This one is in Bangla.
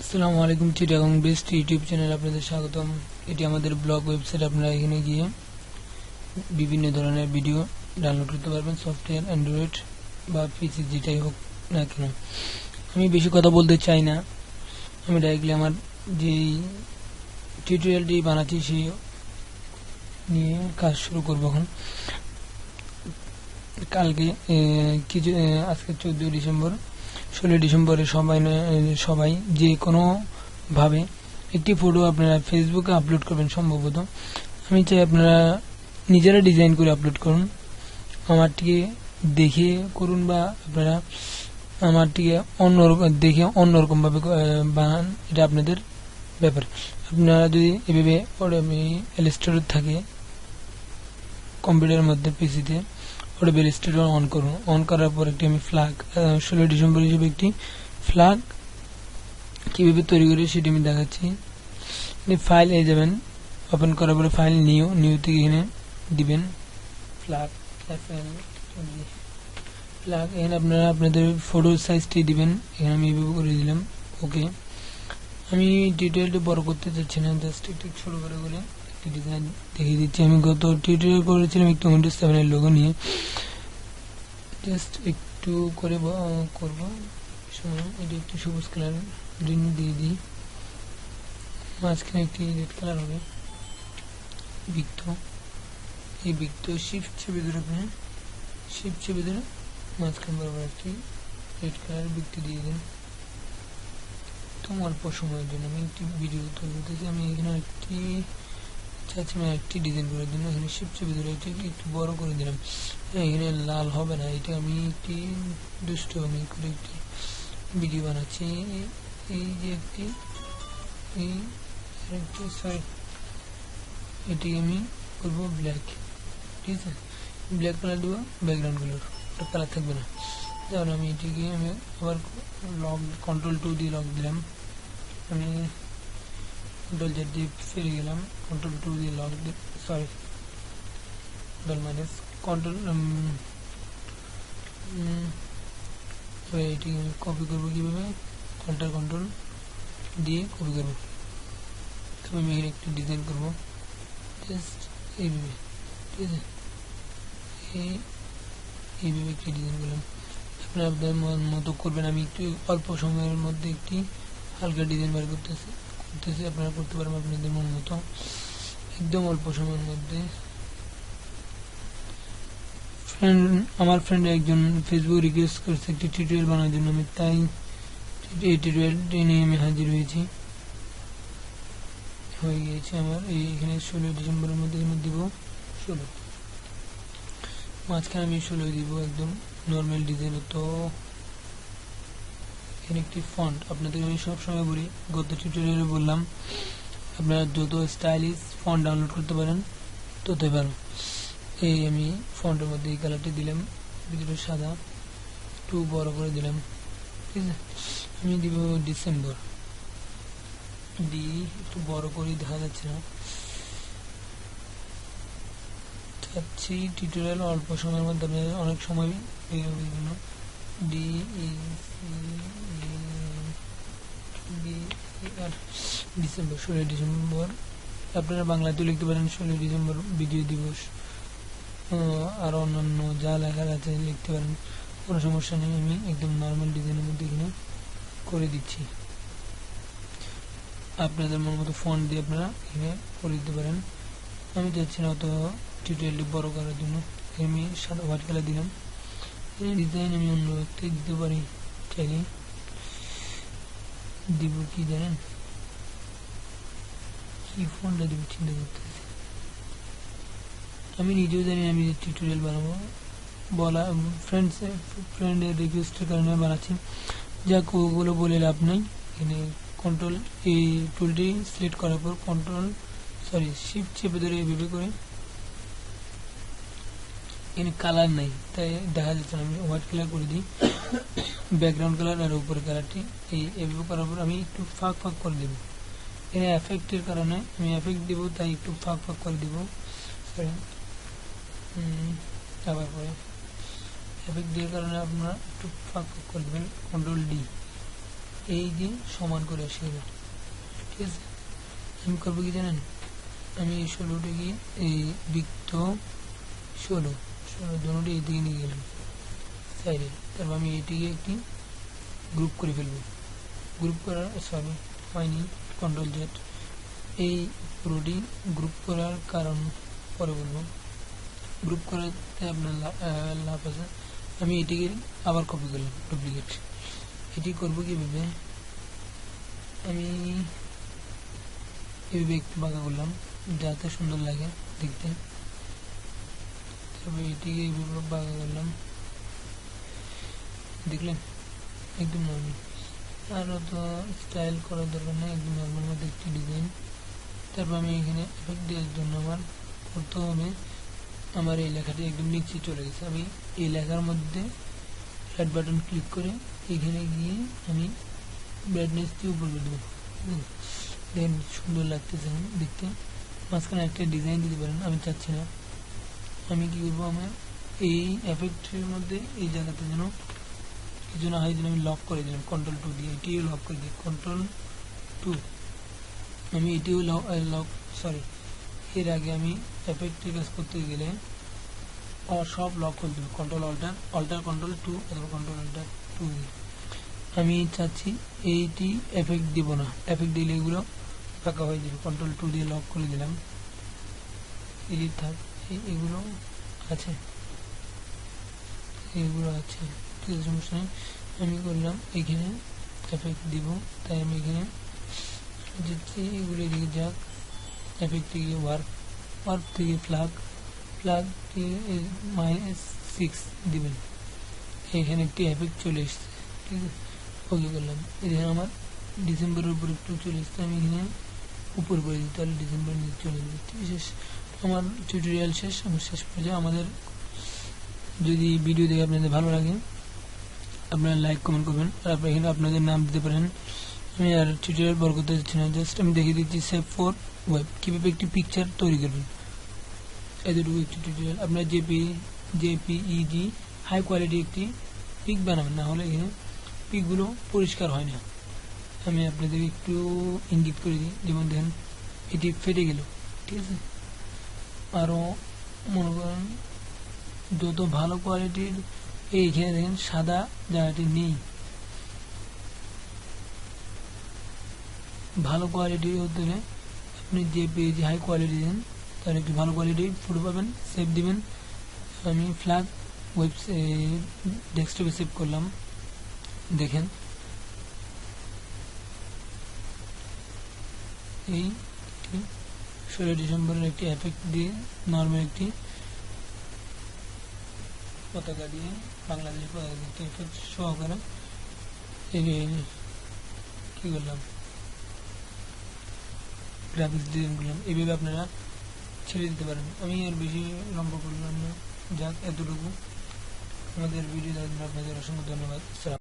আসসালামু আলাইকুম, চিটাগং বেস্ট ইউটিউব চ্যানেল আপনাদের স্বাগতম। এটি আমাদের ব্লগ ওয়েবসাইট। আপনারা এখানে গিয়ে বিভিন্ন ধরনের ভিডিও ডাউনলোড করতে পারবেন, সফটওয়্যার অ্যান্ড্রয়েড বা পিসি যেটাই হোক না কেন। আমি বেশি কথা বলতে চাই না, আমি ডাইরেক্টলি আমার যেই টিউটোরিয়ালটি বানাচ্ছি সেই নিয়ে কাজ শুরু করবো। এখন কালকে আজকে 14 ডিসেম্বর, 16 ডিসেম্বরে সবাই যে কোনো ভাবে একটি ফটো আপনারা ফেসবুকে আপলোড করবেন। সম্ভবত আমি চাই আপনারা নিজেরা ডিজাইন করে আপলোড করুন, আমারটিকে দেখে করুন বা আপনারা আমারটিকে দেখে অন্যরকম ভাবে বানান, এটা আপনাদের ব্যাপার। আপনারা যদি এভাবে ইলাস্ট্রেটর থাকে কম্পিউটারের মধ্যে, পিসিতে ওটা ইলাস্ট্রেটর অন করুন। অন করার পর একটি আমি ফ্ল্যাগ 16 ডিসেম্বর হিসেবে একটি ফ্ল্যাগ কিভাবে তৈরি করে সেটি আমি দেখাচ্ছি। ফাইল এ যাবেন, ওপেন করার পরে ফাইল নিউ থেকে এখানে দিবেন ফ্ল্যাগ ফ্ল্যাগ। এখানে আপনারা আপনাদের ফটো সাইজটি দিবেন। এখানে আমি এইভাবে করে দিলাম, ওকে। আমি টিউটোরিয়ালটি বড় করতে চাচ্ছি না, জাস্ট একটু ছোট করে একটি ডিজাইন দেখিয়ে দিচ্ছি। আমি গত টিউটোরিয়াল করেছিলাম একটু উইন্ডোজ 7 এর লোগো নিয়ে, জাস্ট একটু করে করব। এটি একটু সবুজ কালার গ্রিন দিয়ে দিই, মাঝখানে একটি রেড কালার হবে বৃত্ত। এই বৃত্ত শিফট চেপে ধরে মাঝখান বরাবর একটি রেড কালার বৃত্ত দিয়ে দিন। অল্প সময়ের জন্য আমি একটি ভিডিও তৈরি করতেছি। আমি এখানে একটি ডিজাইন করার জন্য এখানে শিফট চেপে ধরে একটু বড় করে দিলাম। এখানে লাল হবে না, এটা আমি একটি দুষ্ট আমি করে একটি ভিডিও বানাচ্ছি। এই যে এটি আমি করবো ব্ল্যাক, ঠিক আছে। ব্ল্যাক কালার দেবো, ব্যাকগ্রাউন্ড কালার থাকবে না। যেমন আমি এটিকে আবার কন্ট্রোল 2 দিয়ে লক দিলাম। আমি কন্ট্রোল Z দিয়ে ফিরে গেলাম, কন্ট্রোল 2 দিয়ে লক কন্ট্রোল এটি কপি করবো কিভাবে, কন্ট্রোল দিয়ে কপি করবো। তবে আমি এখানে একটি ডিজাইন করবো জাস্ট এইভাবে, ঠিক আছে। এইভাবে একটি ডিজাইন করলাম, আপনারা আপনাদের মতো করবেন। আমি একটু অল্প সময়ের মধ্যে একটি হালকা ডিজাইন বার করতেছি, আপনারা করতে পারবেন আপনাদের মন মতো একদম অল্প সময়ের মধ্যে। আমার ফ্রেন্ড একজন ফেসবুক রিকোয়েস্ট করছে একটি টিউটোরিয়াল বানানোর জন্য, আমি তাই এই টিউটোরিয়ালটি নিয়ে আমি হাজির হয়ে গিয়েছে আমার। এখানে 16 ডিসেম্বরের মধ্যে এখানে দিব 16, মাঝখানে আমি 16 দিব একদম নর্মাল ডিজাইন। তো এখানে একটি ফন্ট আপনাদের আমি সবসময় বলি, গত টিউটোরিয়ালে বললাম আপনারা যত স্টাইলিশ ফন্ট ডাউনলোড করতে পারেন ততই ভালো। এই আমি ফন্টের মধ্যে এই কালারটি দিলাম, ভিতরে সাদা, একটু বড় করে দিলাম, ঠিক আছে। আমি দিব ডিসেম্বর, একটু বড় করে দেখা যাচ্ছে না, চাচ্ছি টিউটোরিয়াল অল্প সময়ের মধ্যে আপনাদের অনেক সময় ডিসেম্বর 16 ডিসেম্বর। আপনারা বাংলাতেও লিখতে পারেন 16 ডিসেম্বর বিজয় দিবস, আর অন্যান্য যা লেখার আছে লিখতে পারেন, কোনো সমস্যা নেই। আমি একদম নর্মাল ডিজাইনের মধ্যে এখানে করে দিচ্ছি। আপনাদের মন মতো ফন্ট দিয়ে আপনারা এখানে করে দিতে পারেন। আমি চাচ্ছি না অত টিউটোরিয়ালটি বড় করার জন্য আমি সাদা হোয়াইট কালার দিলাম। এই ডিজাইন আমি অন্য একটি দিতে পারি চাইলে, দিব কি জানেন, কি ফন্টটা দিব চিন্তা করতেছি। আমি নিজেও জানি আমি টিউটোরিয়াল বানাবো, ফ্রেন্ডের রিকোয়েস্টের কারণে বানাচ্ছি। যাক, ওগুলো বলে লাভ নাই। এখানে কন্ট্রোল এই টুলটি সিলেক্ট করার পর শিফট চেপে ধরে এইভাবে করে, এখানে কালার নাই তাই দেখা যাচ্ছে না, আমি হোয়াইট কালার করে দিই ব্যাকগ্রাউন্ড কালার, আর উপরের কালারটি এইভাবে করার পর আমি একটু ফাঁক করে দেবো। এখানে এফেক্টের কারণে আমি এফেক্ট দিব, তাই একটু ফাঁক করে দিব। আবার পরে এফেক্ট দেওয়ার কারণে আপনারা একটু ফাঁক করে দেবেন, কন্ট্রোল D, এই যে সমান করে সেগুলো, ঠিক আছে। আমি করবো কি জানেন, আমি এই 16টাকে এই বৃত্ত 16 দুটোটি এই দিকে নিয়ে গেলাম সাইডে। তারপর আমি এইটিকে একটি গ্রুপ করে ফেলবো। গ্রুপ করার হয়নি, কন্ট্রোল জেড। এই পুরোটি গ্রুপ করার কারণ পরে বলবো। গ্রুপ করাতে আপনার লাভ আছে। আমি এটিকে আবার কপি করলাম, ডুপ্লিকেট। এটি করবো কিভাবে, আমি এইভাবে একটু বাঁকা করলাম যাতে সুন্দর লাগে দেখতে। তবে এটিকে এইভাবে বাঁকা করলাম, দেখলেন একদম নর্মাল। আর তো স্টাইল করার দরকার নেই, একদম নর্মাল মধ্যে একটি ডিজাইন। তারপর আমি এখানে এফেক্ট দেওয়ার জন্য আমার করতে হবে, আমার এই লেখাটি একদম নিচে চলে গেছে। আমি এই লেখার মধ্যে রাইট বাটন ক্লিক করে এখানে গিয়ে আমি ব্রাইটনেস দিয়ে উপর করে দেবো। দেখেন সুন্দর লাগতেছে দেখতে। মাঝখানে একটা ডিজাইন দিতে পারেন, আমি চাচ্ছি না। আমি কি করবো, আমার এই এফেক্টের মধ্যে এই জায়গাতে যেন কিছু না হয়, যেন আমি লক করে দিলাম কন্ট্রোল 2 দিয়ে। এটিও লক করে দিই কন্ট্রোল 2। আমি এটিও লক এর আগে আমি এফেক্টের কাজ করতে গেলে সব লক করে দেবো কন্ট্রোল অল্টার কন্ট্রোল 2 অথবা কন্ট্রোল অল্টার 2 দিয়ে। আমি চাচ্ছি এইটি এফেক্ট দিব না, এফেক্ট দিলে এগুলো ফাঁকা হয়ে যাবে। কন্ট্রোল 2 দিয়ে লক করে দিলাম। এডিট থাক, এগুলো আছে, এগুলো আছে, ঠিক আছে, সমস্যা নেই। আমি করলাম এখানে এফেক্ট দিব, তাই আমি এখানে যাচ্ছি, এগুলো এদিকে যাক। এফেক্ট থেকে ওয়ার্ক থেকে ফ্ল্যাগ -6 দিবেন। এখানে একটি এফেক্ট চলে এসছে, ঠিক আছে, ওকে করলাম। এখানে আমার ডিসেম্বরের উপর একটু চলে এসছে, আমি এখানে উপর করে দিই, তাহলে ডিসেম্বর নিচে চলে যাবে। বিশেষ আমার টিউটোরিয়াল শেষ, আমি শেষ পর্যায়ে। আমাদের যদি ভিডিও দেখে আপনাদের ভালো লাগে, আপনারা লাইক কমেন্ট করবেন। আর আপনারা এখানে আপনাদের নাম দিতে পারেন। আমি আর টিউটোরিয়াল বড় করতে চাচ্ছি না, জাস্ট আমি দেখিয়ে দিচ্ছি সেভ ফর ওয়েব কীভাবে একটি পিকচার তৈরি করবেন। এতটুকু একটি টিউটোরিয়াল। আপনার জেপিইজি হাই কোয়ালিটি একটি পিক বানাবেন, না হলে এখানে পিকগুলো পরিষ্কার হয় না। আমি আপনাদের একটু ইঙ্গিত করে দিই, যেমন দেখেন এটি ফেটে গেল, ঠিক আছে। আরও মনে করেন যত ভালো কোয়ালিটির, এইখানে দেখেন সাদা জায়গাটি নেই। ভালো কোয়ালিটি হতে হলে আপনি জেপিইজি হাই কোয়ালিটি দেন, তাহলে একটু ভালো কোয়ালিটি ফটো পাবেন। সেভ দিবেন। আমি ফ্ল্যাগ ডেস্কটপে সেভ করলাম, দেখেন এই 16 ডিসেম্বরের একটি এফেক্ট দিয়ে নর্মাল একটি পতাকা দিয়ে বাংলাদেশের পতাকা একটি এফেক্ট সহকারে কি করলাম, গ্রাফিক্স ডিজাইন করলাম। এইভাবে আপনারা ছেড়ে দিতে পারেন। আমি আর বেশি লম্বা করলাম না, যাক এতটুকু। আমাদের ভিডিও দেখার জন্য আপনাদের অসংখ্য ধন্যবাদ।